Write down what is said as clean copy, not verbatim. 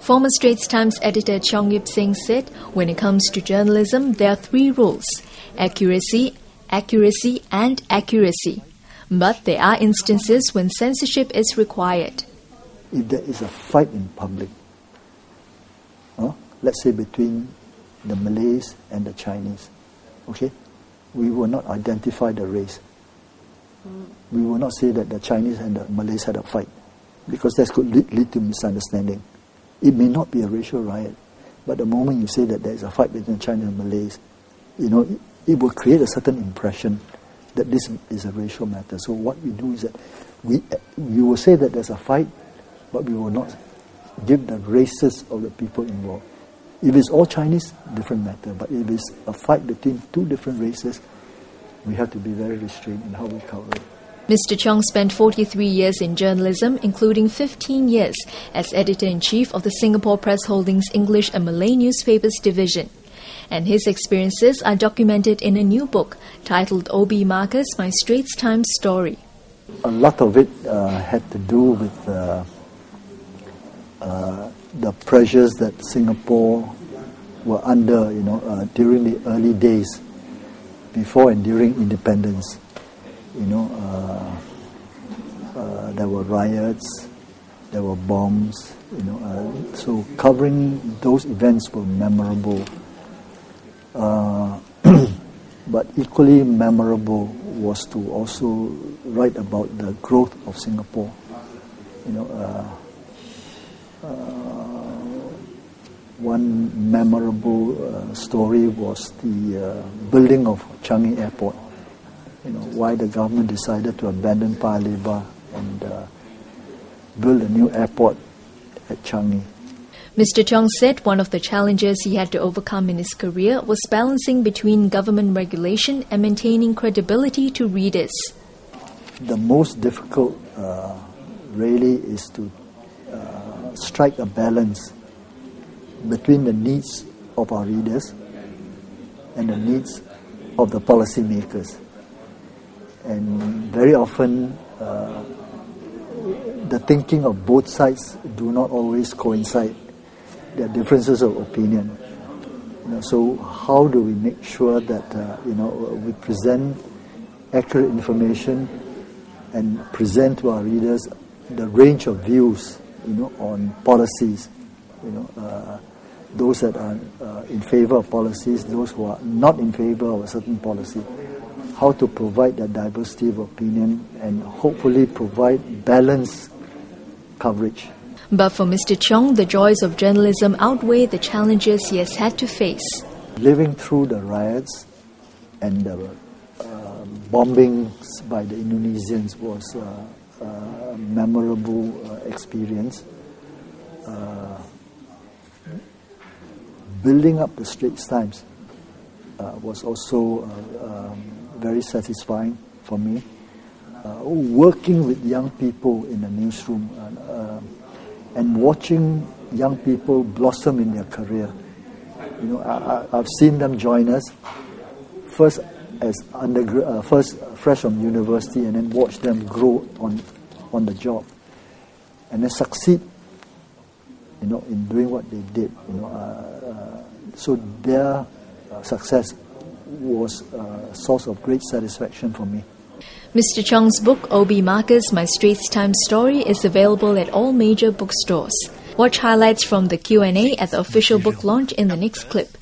Former Straits Times editor Cheong Yip Seng said, when it comes to journalism, there are three rules: accuracy, accuracy and accuracy. But there are instances when censorship is required. If there is a fight in public, let's say between the Malays and the Chinese, okay, we will not identify the race. We will not say that the Chinese and the Malays had a fight, because that could lead to misunderstanding. It may not be a racial riot, but the moment you say that there is a fight between the Chinese and Malays, it will create a certain impression that this is a racial matter. So what we do is that we will say that there's a fight, but we will not give the races of the people involved. If it's all Chinese, different matter. But if it's a fight between two different races, we have to be very restrained in how we cover it. Mr. Cheong spent 43 years in journalism, including 15 years as editor-in-chief of the Singapore Press Holdings English and Malay newspapers division. And his experiences are documented in a new book titled O.B. Marcus, My Straits Times Story. A lot of it had to do with the pressures that Singapore were under, during the early days, before and during independence. There were riots, there were bombs, so covering those events were memorable. But equally memorable was to also write about the growth of Singapore. One memorable story was the building of Changi Airport. Why the government decided to abandon Paya Lebar and build a new airport at Changi. Mr. Cheong said one of the challenges he had to overcome in his career was balancing between government regulation and maintaining credibility to readers. The most difficult really is to strike a balance between the needs of our readers and the needs of the policymakers. And very often the thinking of both sides do not always coincide. There are differences of opinion. So how do we make sure that we present accurate information and present to our readers the range of views on policies, those that are in favor of policies, those who are not in favor of a certain policy, how to provide that diversity of opinion and hopefully provide balanced coverage. But for Mr. Cheong, the joys of journalism outweigh the challenges he has had to face. Living through the riots and the bombings by the Indonesians was a memorable experience. Building up the Straits Times was also very satisfying for me. Working with young people in the newsroom and watching young people blossom in their career. I've seen them join us first as first fresh from university, and then watch them grow on the job, and then succeed, in doing what they did. So their success was a source of great satisfaction for me. Mr. Cheong's book, O.B. Marcus, My Straits Times Story, is available at all major bookstores. Watch highlights from the Q&A at the official book launch in the next clip.